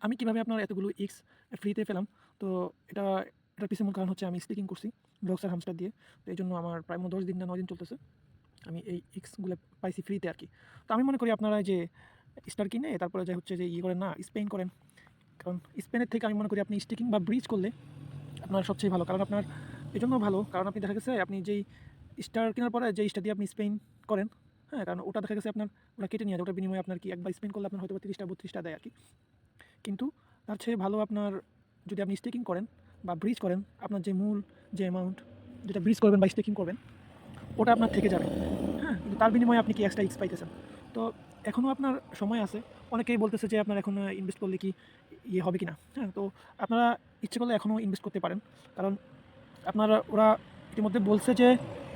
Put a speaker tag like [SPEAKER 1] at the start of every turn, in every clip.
[SPEAKER 1] আমি কিভাবে আপনার এতগুলো এক্স ফ্রিতে পেলাম? তো এটা এটার পিছনে মূল কারণ হচ্ছে আমি স্টিকিং করছি ব্লকস আর হামস্টার দিয়ে। তো এইজন্য আমার প্রায় 10 দিন না 9 দিন চলতেছে। আমি এই এক্সগুলো পাইছি ফ্রিতে আরকি। তো আমি মনে করি আপনারা যে স্টার কিনে তারপরে যে হচ্ছে যে করেন না, স্পেন করেন। কারণ স্পেনের থেকে আমি মনে করি আপনি স্টিকিং বা ব্রিজ করলে আপনার সবচেয়ে ভালো। কারণ আপনার এজন্য ভালো, কারণ আপনি দেখা গেছে আপনি যেই স্টার কেনার পরে যেই স্টার দিয়ে আপনি স্পেন করেন, হ্যাঁ? কারণ ওটা দেখা গেছে আপনার ওরা কেটে নিয়ে যায়। ওটার বিনিময়ে আপনার কি একবার স্পেন করলে আপনার হয়তোবা 30 টা 32 টা দেয় আরকি। কিন্তু তার চেয়ে ভালো আপনার যদি আপনি স্টেকিং করেন বা ব্রিজ করেন, আপনার যে মূল যে অ্যামাউন্ট যেটা ব্রিজ করবেন বা স্টেকিং করবেন, ওটা আপনার থেকে যাবে। হ্যাঁ? কিন্তু তার বিনিময়ে আপনি কি এক্সট্রা এক্স পাইতেছেন। তো এখনও আপনার সময় আছে। অনেকেই বলতেছে যে আপনার এখন ইনভেস্ট করলে কি হবে কিনা? হ্যাঁ? তো আপনারা ইচ্ছে করলে এখনও ইনভেস্ট করতে পারেন। কারণ আপনার ওরা ইতিমধ্যে বলছে যে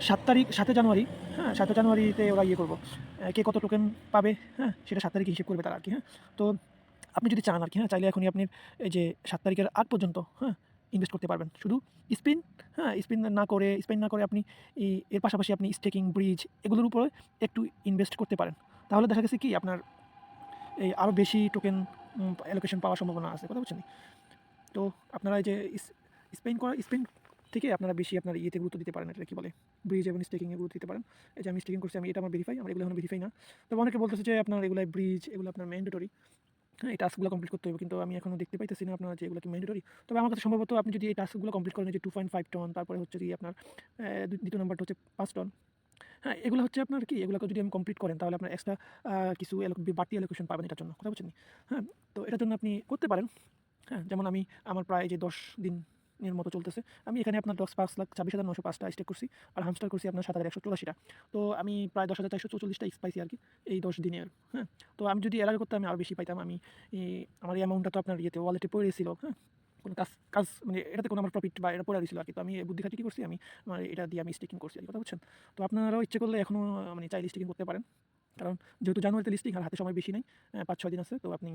[SPEAKER 1] 7 জানুয়ারি, হ্যাঁ? 7 জানুয়ারিতে ওরা করব। কে কত টোকেন পাবে, হ্যাঁ? সেটা 7 তারিখে হিসেব করবে তারা আরকি, হ্যাঁ? তো আপনি যদি চান আরকি, হ্যাঁ? চাইলে এখনই আপনি এই যে ৭ তারিখের আগ পর্যন্ত, হ্যাঁ? ইনভেস্ট করতে পারবেন। শুধু স্পিন, হ্যাঁ? স্পেন না করে আপনি এর পাশাপাশি আপনি স্টেকিং, ব্রিজ এগুলোর উপরে একটু ইনভেস্ট করতে পারেন। তাহলে দেখা গেছে কি আপনার এই আরও বেশি টোকেন অ্যালোকেশন পাওয়ার সম্ভাবনা আছে। কথা বুঝছেন? তো আপনারা এই যে স্পেন থেকে আপনারা বেশি আপনার ইয়েতে গুরুত্ব দিতে পারেন। এটা কি বলে? ব্রিজ এবং স্টেকিং এ গুরুত্ব দিতে পারেন। এই যে আমি স্টেকিং করছি, এটা আমার ভেরিফাই। আমার এগুলো এখনো ভেরিফাই না। তবে অনেকে বলতেছে যে আপনার এগুলা ব্রিজ এগুলো আপনার ম্যান্ডেটরি। হ্যাঁ, এই টাস্কগুলো কমপ্লিট করতে হবে। কিন্তু আমি এখনো দেখতে পাইতেছি না আপনার যে এগুলো কি ম্যান্ডেটরি। তবে আমার কাছে সম্ভবত আপনি যদি এই টাস্কগুলো কমপ্লিট করেন, যে 2.5 টন, তারপরে হচ্ছে গিয়ে আপনার ২য় নাম্বারটা হচ্ছে ৫ টন। হ্যাঁ, এগুলো হচ্ছে আপনার কি, এগুলোকে যদি আমি কমপ্লিট করেন তাহলে আপনার এক্সট্রা কিছু বাড়তি অ্যালোকেশন পাবেন এটার জন্য। কথা বুঝছেন? হ্যাঁ, তো এটার জন্য আপনি করতে পারেন। হ্যাঁ, যেমন আমার প্রায় যে ১০ দিনের মতো চলতেছে। আমি এখানে আপনার ৫,২৬,৯০৫ টা স্টেক করছি। আর হামস্টার করছি আপনার ৭,১৮৪ টা। তো আমি প্রায় ১০,৪৪৪ টা এক্স পাইছি আরকি এই ১০ দিনে। হ্যাঁ? তো আমি যদি এর আগে করতাম আমি আরও বেশি পাইতাম। ই আমার এই অ্যামাউন্টটা তো আপনার ওয়ালেটে পড়ে ছিল। হ্যাঁ? কোনো কাজ কাজ মানে এটাতে কোনো আমার প্রফিট বা এটা পড়ে রইছিল আরকি। তো আমি বুদ্ধি খাটিয়ে কি করছি, আমার এটা দিয়ে আমি স্টেকিং করছি আরকি। কথা বুঝছেন? তো আপনারাও ইচ্ছে করলে এখনো মানে চাইলে স্টেকিং করতে পারেন। কারণ যেহেতু জানুয়ারিতে লিস্টিং আর হাতে সময় বেশি নাই, ৫-৬ দিন আছে। তো আপনি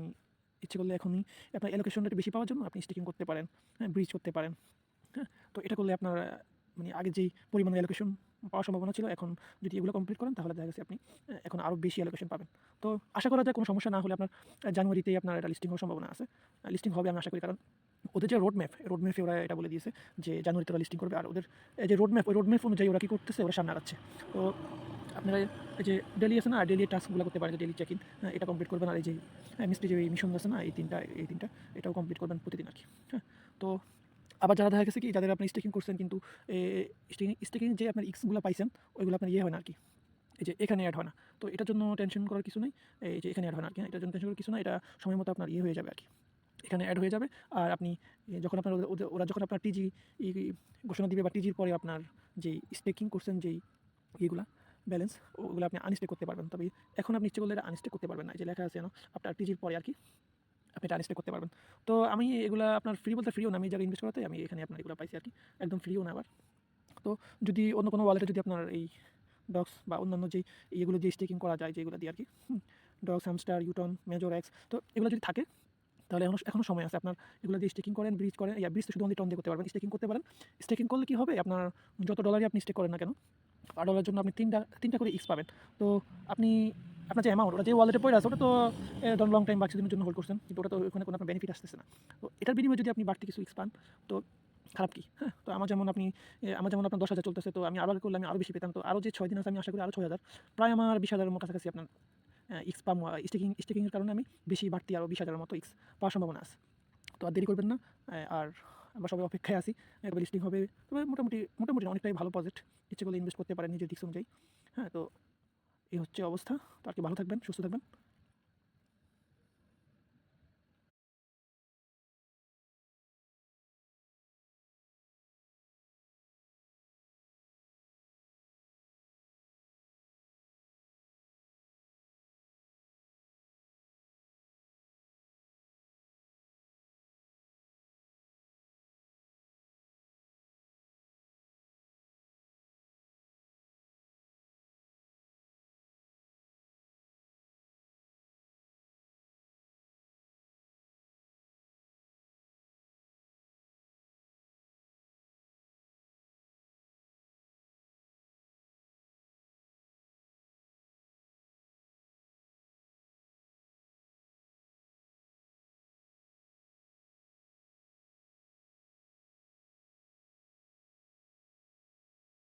[SPEAKER 1] ইচ্ছে করলে এখনই আপনার অ্যালোকেশন রেট বেশি পাওয়ার জন্য আপনি স্টিকিং করতে পারেন, হ্যাঁ? ব্রিজ করতে পারেন, হ্যাঁ? তো এটা করলে আপনার মানে আগে যেই পরিমাণে অ্যালোকেশন পাওয়ার সম্ভাবনা ছিল, এখন যদি এগুলো কমপ্লিট করেন তাহলে দেখা গেছে আপনি এখন আরও বেশি অ্যালোকেশন পাবেন। তো আশা করা যায় কোনো সমস্যা না হলে আপনার জানুয়ারিতেই আপনার এটা লিস্টিং হওয়ার সম্ভাবনা আছে। লিস্টিং হবে আমি আশা করি। কারণ ওদের যে রোড ম্যাপে ওরা এটা বলে দিয়েছে যে জানুয়ারিতে ওরা লিস্টিং করবে। আর ওদের যে ওই রোড ম্যাপ অনুযায়ী ওরা কি করতেছে, ওরা সামনে আগাচ্ছে। তো আপনারা এই যে ডেইলি আছে না, ডেইলি টাস্কগুলো করতে পারেন, যে ডেইলি চেক ইন, হ্যাঁ? এটা কমপ্লিট করবেন। আর এই যে মিস্ত্রি যে মিশন আছে না, এই ৩টা এটাও কমপ্লিট করবেন প্রতিদিন আরকি, হ্যাঁ? তো আবার যারা দেখা গেছে কি যাদের আপনি স্টেকিং করছেন কিন্তু এ স্টেকিং যে আপনার এক্স গুলা পাইছেন, ওইগুলো আপনার হয় না আরকি। এই যে এখানে এড হয় না। তো এটার জন্য টেনশন করার কিছু নাই। এই যে এখানে এড হয় না আরকি, হ্যাঁ? এটার জন্য টেনশন করার কিছু নাই। এটা সময় মতো আপনার হয়ে যাবে আরকি। এখানে এড হয়ে যাবে। আর আপনি যখন আপনার ওরা যখন আপনার টিজি ই ঘোষণা দিবে বা টিজির পরে আপনার যেই স্টেকিং করছেন যেই ইয়েগুলা ব্যালেন্স, ওগুলো আপনি আনস্টেক করতে পারবেন। তবে এখন আপনি ইচ্ছে করলে এটা আনস্টেক করতে পারবেন না। এই যে লেখা আছে যেন আপনার টিজির পরে আরকি আপনি এটা আনস্টেক করতে পারবেন। তো আমি এগুলা আপনার ফ্রি বলতে ফ্রিও না। আমি এই জায়গায় ইনভেস্ট করাতে আমি এখানে আপনার এগুলো পাইছি আরকি। একদম ফ্রিও না আবার। তো যদি অন্য কোনো ওয়ালেটে যদি আপনার এই ডক্স বা অন্যান্য যেই ইয়েগুলো দিয়ে স্টেকিং করা যায় যেগুলো দিয়ে আরকি, ডক্স, হ্যামস্টার, ইউটন, মেজর, এক্স, তো এগুলো যদি থাকে তাহলে এখনো সময় আছে। আপনার এগুলো দিয়ে স্টেকিং করেন, ব্রিজ করেন। ব্রিজ তো শুধু অনলি টন দিয়ে করতে পারবেন। স্টেকিং করতে পারেন। স্টেকিং করলে কি হবে, আপনার যত ডলারই আপনি স্টেক করেন না কেন, পার ডলারের জন্য আপনি ৩টা করে এক্স পাবেন। তো আপনি আপনার যে অ্যামাউন্ট ওটা যে ওয়ালেটে পড়ে আছে ওটা তো ধরুন লং টাইম বা কিছুদিনের জন্য হোল্ড করছেন। কিন্তু ওটা তো ওখানে কোনো আপনার বেনিফিট আসতেছে না। তো এটার বিনিময়ে যদি আপনি বাড়তি কিছু এক্স পান, তো খারাপ কি? হ্যাঁ? তো আমার যেমন আপনার ১০,০০০ চলতেছে। তো আমি আরো আগে করলে আমি আরো বেশি পেতাম। তো আরো যে ৬ দিন আছে আমি আশা করি আরো ৬,০০০, প্রায় আমার ২০,০০০ এর কাছাকাছি আপনার এক্স পাম। স্টেকিং এর কারণে আমি বেশি বাড়তি আরো ২০,০০০ এর মতো এক্স পাওয়ার সম্ভাবনা আছে। তো আর দেরি করবেন না। আর আমরা সবাই অপেক্ষায় আছি। একবার লিস্টিং হবে। তবে মোটামুটি না, অনেকটাই ভালো প্রজেক্ট। ইচ্ছে করলে ইনভেস্ট করতে পারেন নিজের দিক অনুযায়ী। হ্যাঁ? তো এই হচ্ছে অবস্থা। তো আর কি, ভালো থাকবেন, সুস্থ থাকবেন।